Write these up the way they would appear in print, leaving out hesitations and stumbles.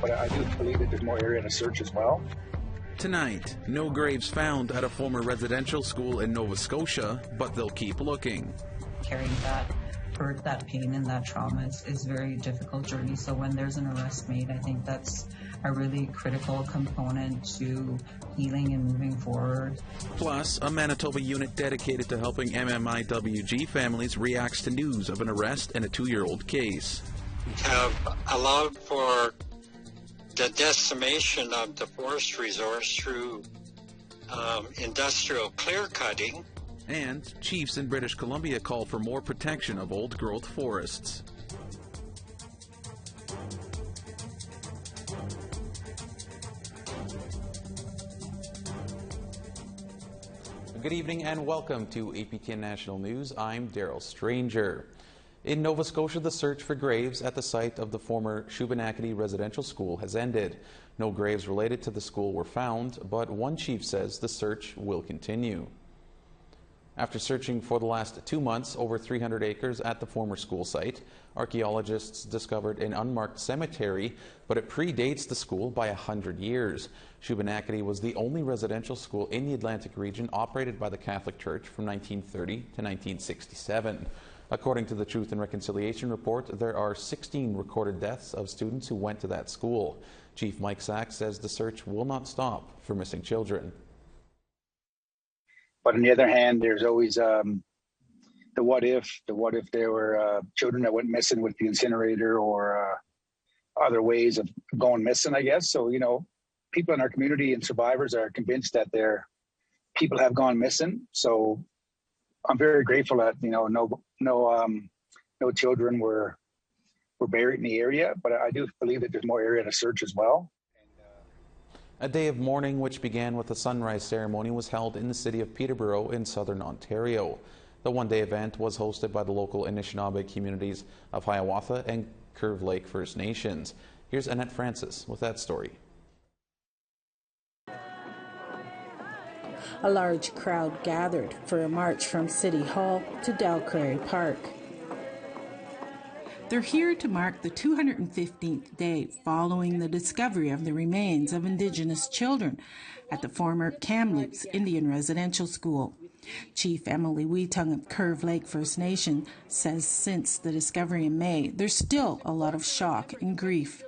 but I do believe that there's more area to search as well. Tonight, no graves found at a former residential school in Nova Scotia, but they'll keep looking. Carrying that hurt, that pain, and that trauma is a very difficult journey. So when there's an arrest made, I think that's a really critical component to healing and moving forward. Plus, a Manitoba unit dedicated to helping MMIWG families reacts to news of an arrest in a 2-year-old case. Have allowed for the decimation of the forest resource through industrial clear-cutting. And chiefs in British Columbia call for more protection of old-growth forests. Good evening and welcome to APTN National News. I'm Daryl Stranger. In Nova Scotia, the search for graves at the site of the former Chubby residential school has ended. No graves related to the school were found, but one chief says the search will continue. After searching for the last 2 months over 300 acres at the former school site, archaeologists discovered an unmarked cemetery, but it predates the school by 100 years. Chubby was the only residential school in the Atlantic region operated by the Catholic Church from 1930 to 1967. According to the Truth and Reconciliation report, there are 16 recorded deaths of students who went to that school. Chief Mike Sachs says the search will not stop for missing children. But on the other hand, there's always the what if there were children that went missing with the incinerator or other ways of going missing, I guess. So, you know, people in our community and survivors are convinced that their people have gone missing. So I'm very grateful that, you know, no children were buried in the area, but I do believe that there's more area to search as well. A day of mourning, which began with a sunrise ceremony, was held in the city of Peterborough in southern Ontario. The one-day event was hosted by the local Anishinaabe communities of Hiawatha and Curve Lake First Nations. Here's Annette Francis with that story. A large crowd gathered for a march from City Hall to Dalcrary Park. They're here to mark the 215th day following the discovery of the remains of Indigenous children at the former Kamloops Indian Residential School. Chief Emily Weetung of Curve Lake First Nation says since the discovery in May, there's still a lot of shock and grief.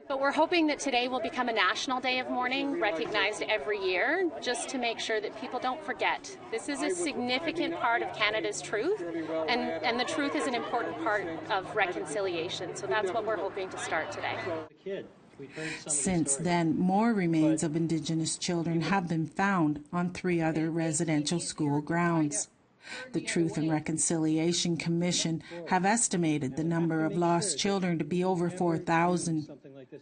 But we're hoping that today will become a national day of mourning, recognized every year, just to make sure that people don't forget. This is a significant part of Canada's truth, and the truth is an important part of reconciliation. So that's what we're hoping to start today. Since then, more remains of Indigenous children have been found on 3 other residential school grounds. The Truth and Reconciliation Commission have estimated the number of lost children to be over 4,000.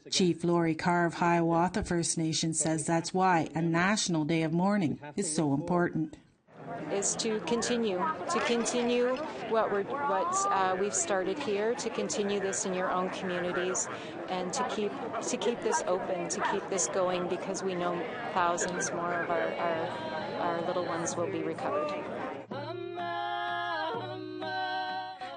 Chief Laurie Carr of Hiawatha First Nation says that's why a National Day of Mourning is so important. Is to continue what we've started here, to continue this in your own communities, and to keep this open, to keep this going, because we know thousands more of our little ones will be recovered.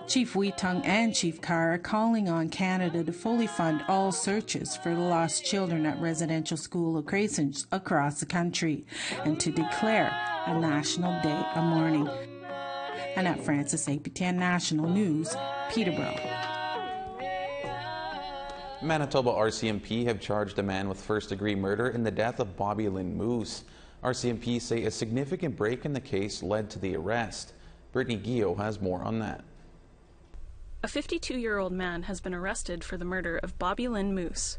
Chief Weetung and Chief Carr are calling on Canada to fully fund all searches for the lost children at residential school locations across the country and to declare a National Day of Mourning. Annette Francis, APTN National News, Peterborough. Manitoba RCMP have charged a man with first-degree murder in the death of Bobby Lynn Moose. RCMP say a significant break in the case led to the arrest. Brittany Guillot has more on that. A 52-year-old man has been arrested for the murder of Bobby Lynn Moose.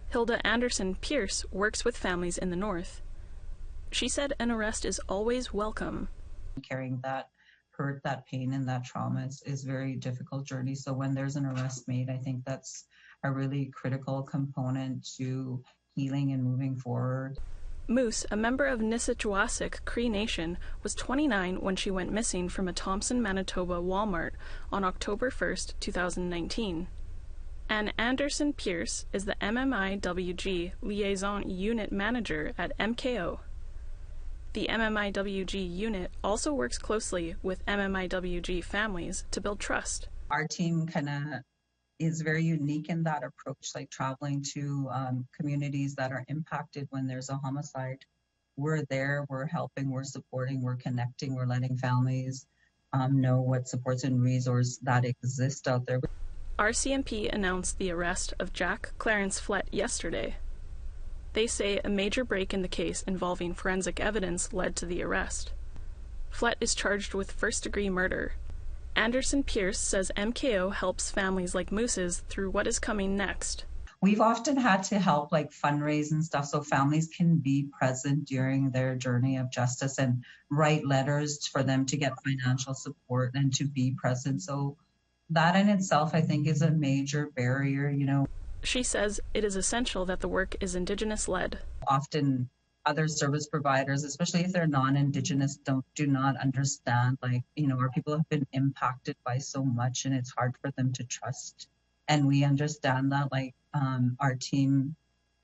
Hilda Anderson Pierce works with families in the north. She said an arrest is always welcome. Carrying that hurt, that pain, and that trauma is a very difficult journey. So when there's an arrest made, I think that's a really critical component to healing and moving forward. Moose, a member of Nissachawasik Cree Nation, was 29 when she went missing from a Thompson, Manitoba Walmart on October 1st, 2019. Ann Anderson Pierce is the MMIWG Liaison Unit Manager at MKO. The MMIWG unit also works closely with MMIWG families to build trust. Our team kind of is very unique in that approach, like traveling to communities that are impacted when there's a homicide. We're there, we're helping, we're supporting, we're connecting, we're letting families know what supports and resources that exist out there. RCMP announced the arrest of Jack Clarence Flett yesterday. They say a major break in the case involving forensic evidence led to the arrest. Flett is charged with first-degree murder. Anderson Pierce says MKO helps families like Moose's through what is coming next. We've often had to help like fundraise and stuff so families can be present during their journey of justice and write letters for them to get financial support and to be present. So that in itself, I think, is a major barrier, you know. She says it is essential that the work is Indigenous-led. Often other service providers, especially if they're non-Indigenous, do not understand, like, you know, our people have been impacted by so much and it's hard for them to trust. And we understand that, like, our team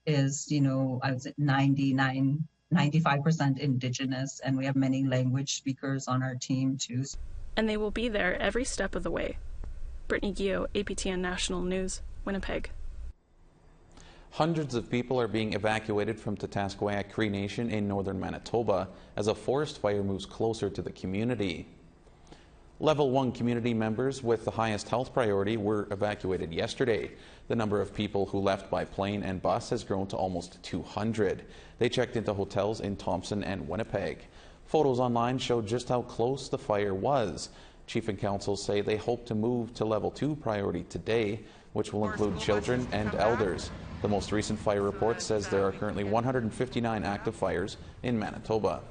is, you know, I was at 95% Indigenous, and we have many language speakers on our team too. And they will be there every step of the way. Brittany Guillot, APTN National News, Winnipeg. Hundreds of people are being evacuated from Chubby Cree Nation in northern Manitoba as a forest fire moves closer to the community. Level 1 community members with the highest health priority were evacuated yesterday. The number of people who left by plane and bus has grown to almost 200. They checked into hotels in Thompson and Winnipeg. Photos online showed just how close the fire was. Chief and council say they hope to move to Level 2 priority today, which will include children and elders. The most recent fire report says there are currently 159 active fires in Manitoba.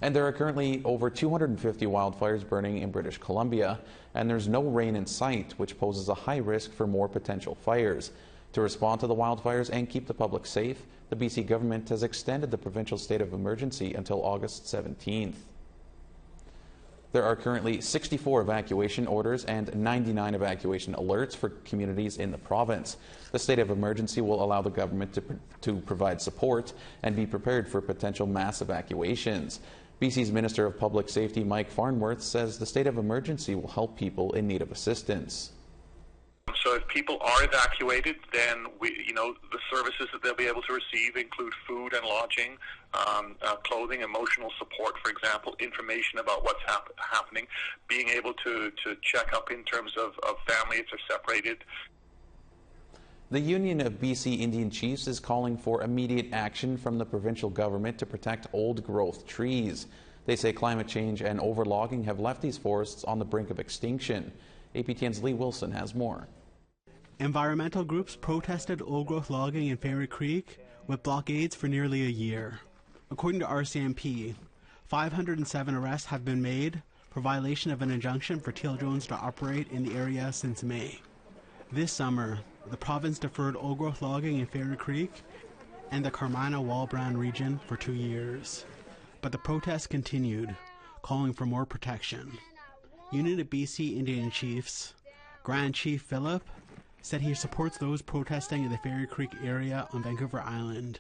And there are currently over 250 wildfires burning in British Columbia, and there's no rain in sight, which poses a high risk for more potential fires. To respond to the wildfires and keep the public safe, the BC government has extended the provincial state of emergency until August 17th. There are currently 64 evacuation orders and 99 evacuation alerts for communities in the province. The state of emergency will allow the government to provide support and be prepared for potential mass evacuations. BC's Minister of Public Safety, Mike Farnworth, says the state of emergency will help people in need of assistance. So if people are evacuated, then the services that they'll be able to receive include food and lodging, clothing, emotional support, for example, information about what's happening, being able to check up in terms of family if they're separated. The Union of BC Indian Chiefs is calling for immediate action from the provincial government to protect old-growth trees. They say climate change and overlogging have left these forests on the brink of extinction. APTN's Lee Wilson has more. Environmental groups protested old-growth logging in Fairy Creek with blockades for nearly a year. According to RCMP, 507 arrests have been made for violation of an injunction for teal drones to operate in the area since May. This summer, the province deferred old-growth logging in Fairy Creek and the Carmina-Walbrand region for 2 years. But the protests continued, calling for more protection. Union of BC Indian Chiefs, Grand Chief Philip, said he supports those protesting in the Fairy Creek area on Vancouver Island.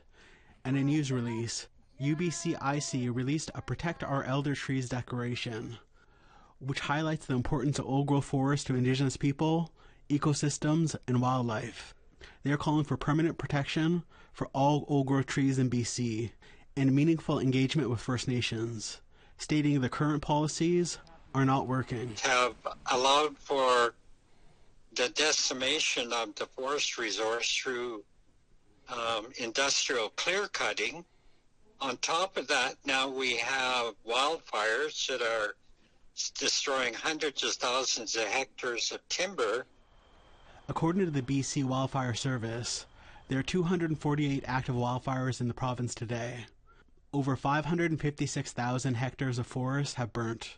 In a news release, UBCIC released a Protect Our Elder Trees declaration, which highlights the importance of old-growth forests to Indigenous people, ecosystems, and wildlife. They are calling for permanent protection for all old-growth trees in BC and meaningful engagement with First Nations, stating the current policies are not working. Have allowed for the decimation of the forest resource through industrial clear cutting. On top of that, now we have wildfires that are destroying hundreds of thousands of hectares of timber. According to the BC Wildfire Service, there are 248 active wildfires in the province today. Over 556,000 hectares of forest have burnt,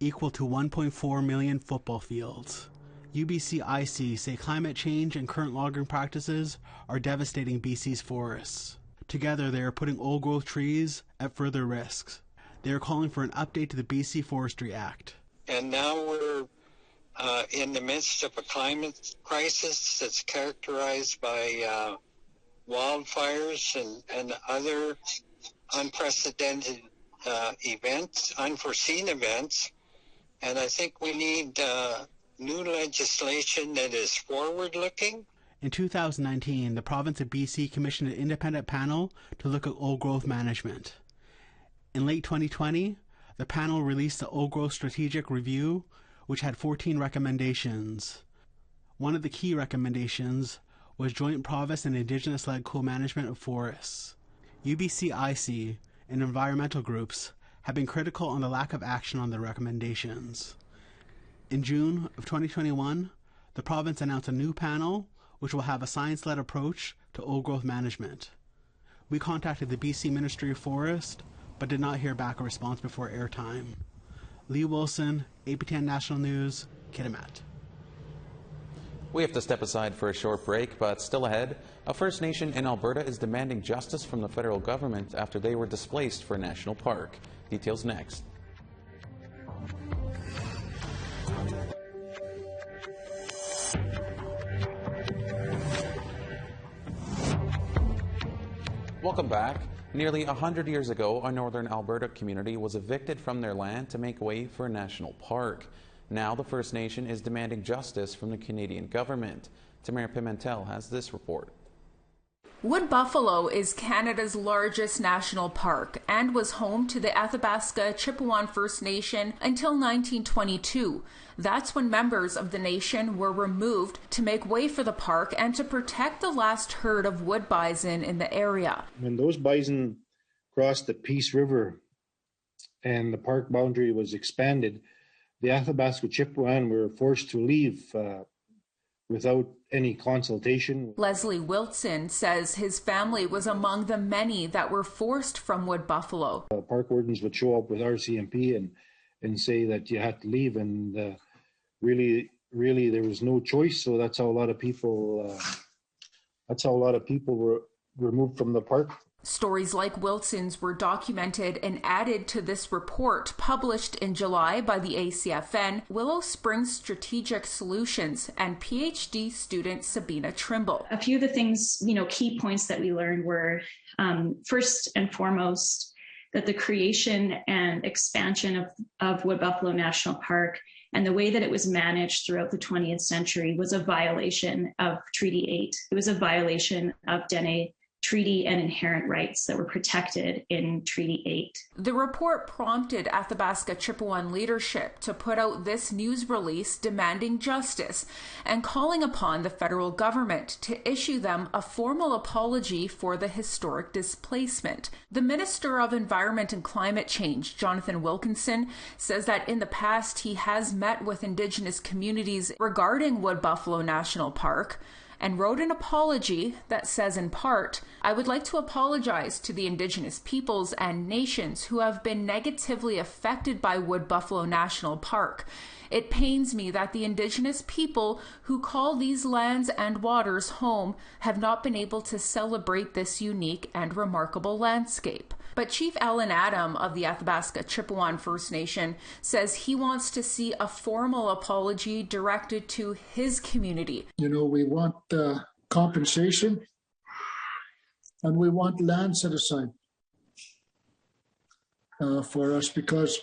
equal to 1.4 million football fields. UBCIC say climate change and current logging practices are devastating BC's forests. Together, they are putting old-growth trees at further risks. They are calling for an update to the BC Forestry Act. And now we're in the midst of a climate crisis that's characterized by wildfires and other unprecedented events, unforeseen events. And I think we need new legislation that is forward-looking? In 2019, the province of BC commissioned an independent panel to look at old growth management. In late 2020, the panel released the Old Growth Strategic Review, which had 14 recommendations. One of the key recommendations was joint province and Indigenous-led co-management of forests. UBC-IC and environmental groups have been critical on the lack of action on the recommendations. In June of 2021, the province announced a new panel which will have a science-led approach to old growth management. We contacted the BC Ministry of Forest, but did not hear back a response before airtime. Lee Wilson, APTN National News, Kitimat. We have to step aside for a short break, but still ahead, a First Nation in Alberta is demanding justice from the federal government after they were displaced for a national park. Details next. Welcome back. Nearly 100 years ago, a northern Alberta community was evicted from their land to make way for a national park. Now the First Nation is demanding justice from the Canadian government. Tamara Pimentel has this report. Wood Buffalo is Canada's largest national park and was home to the Athabasca Chipewyan First Nation until 1922. That's when members of the nation were removed to make way for the park and to protect the last herd of wood bison in the area. When those bison crossed the Peace River and the park boundary was expanded, the Athabasca Chipewyan were forced to leave without any consultation. Leslie Wilson says his family was among the many that were forced from Wood Buffalo. Park wardens would show up with RCMP and say that you had to leave, and really there was no choice. So that's how a lot of people were removed from the park. Stories like Wilson's were documented and added to this report published in July by the ACFN, Willow Springs Strategic Solutions, and PhD student Sabina Trimble. A few of the things, key points that we learned were, first and foremost, that the creation and expansion of Wood Buffalo National Park and the way that it was managed throughout the 20th century was a violation of Treaty 8. It was a violation of Dene Treaty and inherent rights that were protected in Treaty 8. The report prompted Athabasca Chipewyan leadership to put out this news release demanding justice and calling upon the federal government to issue them a formal apology for the historic displacement. The Minister of Environment and Climate Change, Jonathan Wilkinson, says that in the past he has met with Indigenous communities regarding Wood Buffalo National Park, and wrote an apology that says in part, "I would like to apologize to the Indigenous peoples and nations who have been negatively affected by Wood Buffalo National Park. It pains me that the Indigenous people who call these lands and waters home have not been able to celebrate this unique and remarkable landscape." But Chief Alan Adam of the Athabasca Chipewyan First Nation says he wants to see a formal apology directed to his community. We want compensation and we want land set aside for us, because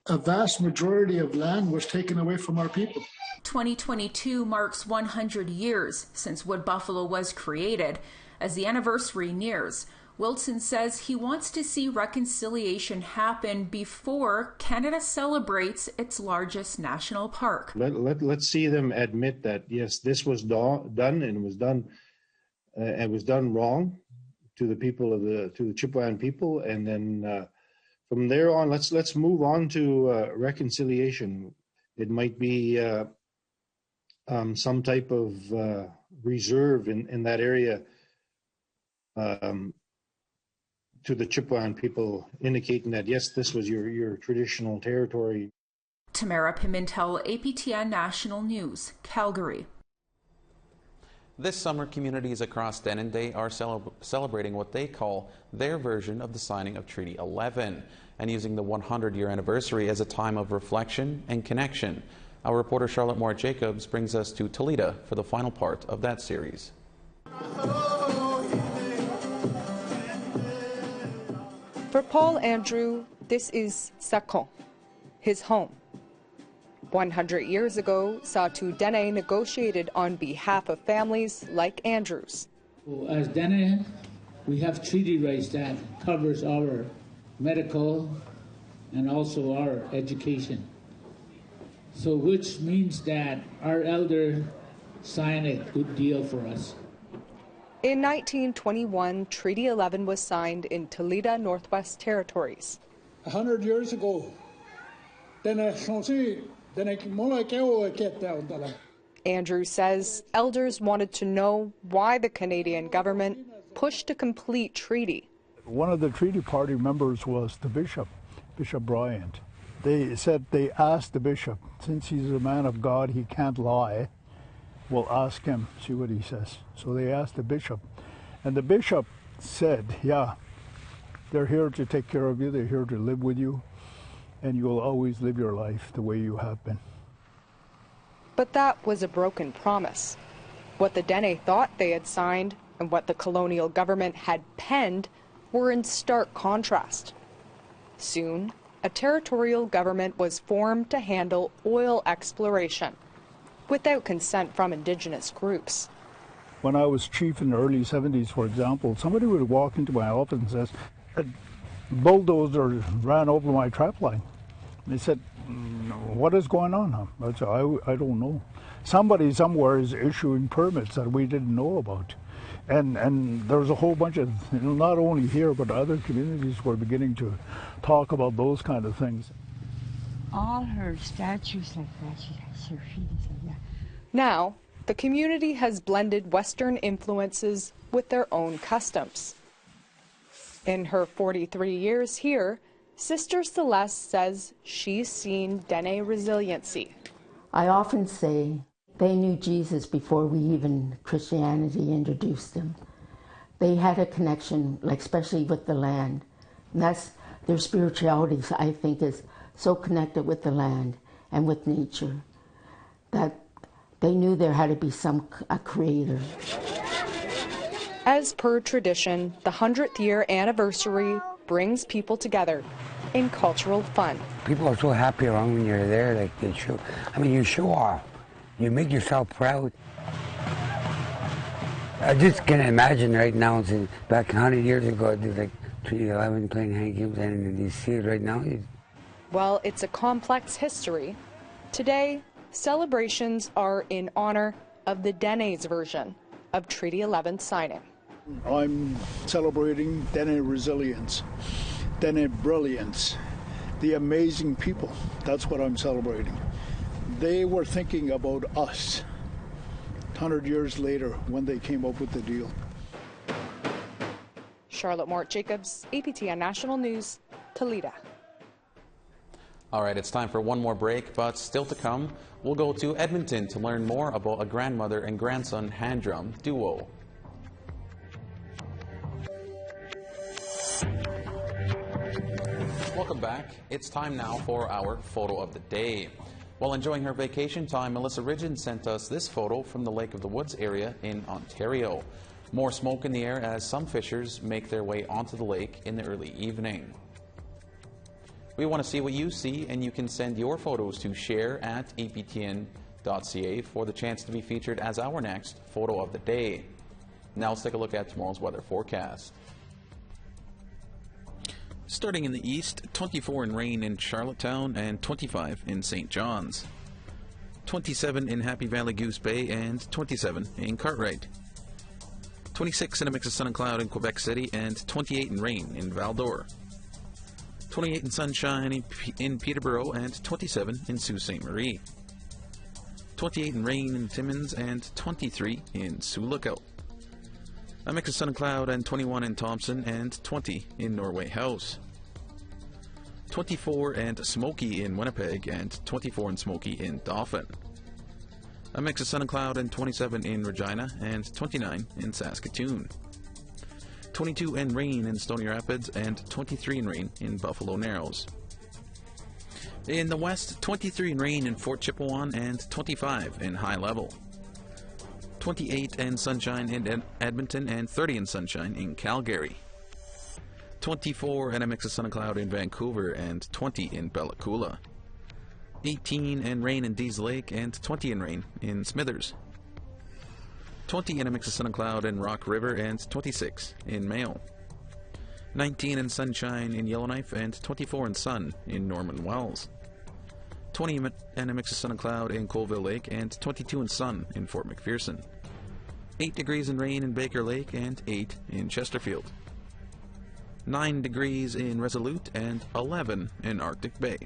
a vast majority of land was taken away from our people. 2022 marks 100 years since Wood Buffalo was created. As the anniversary nears, Wilson says he wants to see reconciliation happen before Canada celebrates its largest national park. Let's see them admit that, yes, this was done and it was done wrong to the people to the Chipewyan people, and then from there on, let's move on to reconciliation. It might be some type of reserve in that area. To the Chipewyan people, indicating that, yes, this was your traditional territory. Tamara Pimentel, APTN National News, Calgary. This summer, communities across Denendeh are celebrating what they call their version of the signing of Treaty 11 and using the 100-year anniversary as a time of reflection and connection. Our reporter Charlotte Moore-Jacobs brings us to Toledo for the final part of that series. For Paul Andrew, this is Sakon, his home. 100 years ago saw two Dene negotiated on behalf of families like Andrew's. As Dene, we have treaty rights that covers our medical and also our education. So which means that our elder signed a good deal for us. In 1921, Treaty 11 was signed in Toledo, Northwest Territories. 100 years ago, Andrew says elders wanted to know why the Canadian government pushed a complete treaty. One of the treaty party members was the bishop, Bishop Bryant. They said they asked the bishop, since he's a man of God, he can't lie. We'll ask him, see what he says. So they asked the bishop, and the bishop said, yeah, they're here to take care of you, they're here to live with you, and you'll always live your life the way you have been. But that was a broken promise. What the Dene thought they had signed and what the colonial government had penned were in stark contrast. Soon, a territorial government was formed to handle oil exploration without consent from Indigenous groups. When I was chief in the early 70s, for example, somebody would walk into my office and says, a bulldozer ran over my trap line. They said, what is going on? I said, I don't know. Somebody somewhere is issuing permits that we didn't know about. And there's a whole bunch of, not only here, but other communities were beginning to talk about those kind of things. All her statues like that, she has her feet like that. Now, the community has blended Western influences with their own customs. In her 43 years here, Sister Celeste says she's seen Dene resiliency. I often say they knew Jesus before we even Christianity introduced them. They had a connection, like especially with the land. And that's their spirituality, I think, is so connected with the land and with nature that they knew there had to be a creator. As per tradition, the 100th year anniversary brings people together in cultural fun. People are so happy around when you're there, like they show. I mean, you show off. You make yourself proud. I just can't imagine right now, since back 100 years ago, I did like Treaty 11 playing hand games, and you see it right now. While it's a complex history, today celebrations are in honor of the Dene's version of Treaty 11 signing. I'm celebrating Dene resilience, Dene brilliance, the amazing people. That's what I'm celebrating. They were thinking about us 100 years later when they came up with the deal. Charlotte Mort-Jacobs, APTN National News, Toledo. All right, it's time for one more break, but still to come, we'll go to Edmonton to learn more about a grandmother and grandson hand drum duo. Welcome back. It's time now for our photo of the day. While enjoying her vacation time, Melissa Ridgen sent us this photo from the Lake of the Woods area in Ontario. More smoke in the air as some fishers make their way onto the lake in the early evening. We want to see what you see, and you can send your photos to share@aptn.ca for the chance to be featured as our next photo of the day. Now let's take a look at tomorrow's weather forecast. Starting in the east, 24 in rain in Charlottetown and 25 in St. John's. 27 in Happy Valley Goose Bay and 27 in Cartwright. 26 in a mix of sun and cloud in Quebec City and 28 in rain in Val-d'Or. 28 in sunshine in Peterborough and 27 in Sault Ste. Marie. 28 in rain in Timmins and 23 in Sioux Lookout. A mix of sun and cloud and 21 in Thompson and 20 in Norway House. 24 and smoky in Winnipeg and 24 and smoky in Dauphin. A mix of sun and cloud and 27 in Regina and 29 in Saskatoon. 22 and rain in Stony Rapids and 23 and rain in Buffalo Narrows. In the west, 23 and rain in Fort Chipewyan and 25 in High Level. 28 and sunshine in Edmonton and 30 and sunshine in Calgary. 24 and a mix of sun and cloud in Vancouver and 20 in Bella Coola. 18 in rain in Dees Lake and 20 in rain in Smithers. 20 in a mix of sun and cloud in Rock River and 26 in Mayo. 19 in sunshine in Yellowknife and 24 in sun in Norman Wells. 20 in a mix of sun and cloud in Colville Lake and 22 in sun in Fort McPherson. 8 degrees in rain in Baker Lake and 8 in Chesterfield. 9 degrees in Resolute and 11 in Arctic Bay.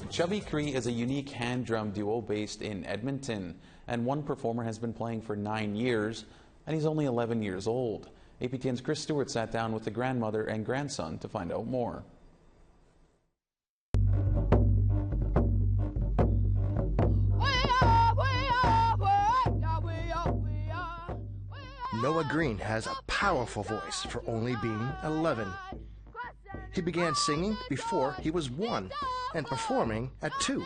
Chubby Cree is a unique hand drum duo based in Edmonton, and one performer has been playing for 9 years, and he's only 11 years old. APTN's Chris Stewart sat down with the grandmother and grandson to find out more. Noah Green has a powerful voice for only being 11. He began singing before he was 1 and performing at 2.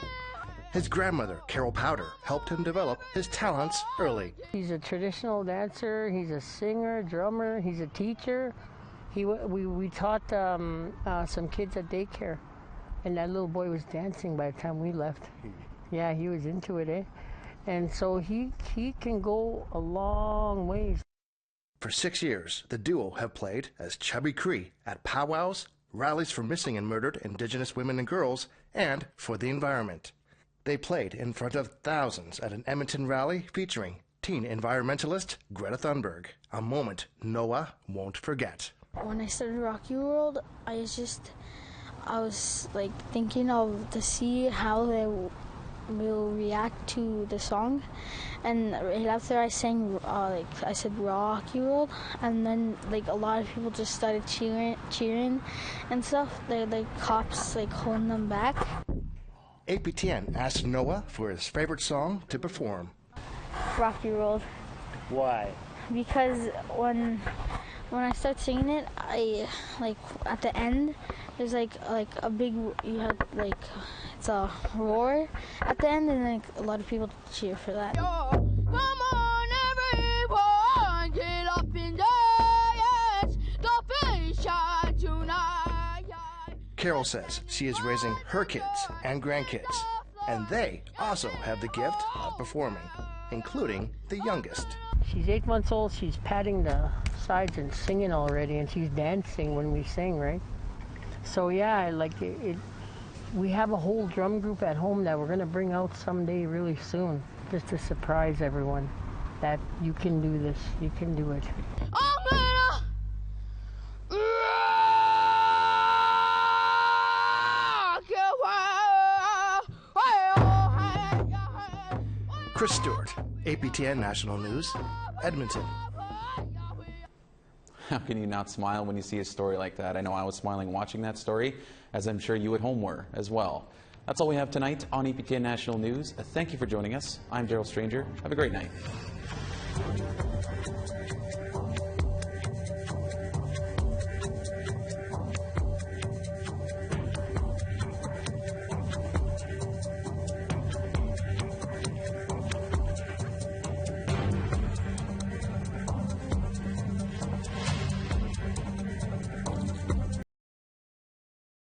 His grandmother, Carol Powder, helped him develop his talents early. He's a traditional dancer, he's a singer, drummer, he's a teacher. We taught some kids at daycare, and that little boy was dancing by the time we left. Yeah, he was into it, eh? And so he can go a long ways. For 6 years, the duo have played as Chubby Cree at powwows, rallies for missing and murdered Indigenous women and girls, and for the environment. They played in front of thousands at an Edmonton rally featuring teen environmentalist Greta Thunberg, a moment Noah won't forget. When I started Rocky World, I was like thinking to see how they will react to the song, and right after I sang I said Rocky World, and then like a lot of people just started cheering and stuff. They're like cops like holding them back. APTN asked Noah for his favorite song to perform. Rocky World. Why? Because when I start singing it, I like at the end there's like a big, you have like it's a roar at the end, and like a lot of people cheer for that. Come on everyone, get up and dance, the fish are tonight. Carol says she is raising her kids and grandkids, and they also have the gift of performing, including the youngest. She's 8 months old, she's patting the sides and singing already, and she's dancing when we sing, right? So yeah, like we have a whole drum group at home that we're gonna bring out someday really soon, just to surprise everyone that you can do this, you can do it. Chris Stewart, APTN National News, Edmonton. How can you not smile when you see a story like that? I know I was smiling watching that story, as I'm sure you at home were as well. That's all we have tonight on APTN National News. Thank you for joining us. I'm Daryl Stranger. Have a great night.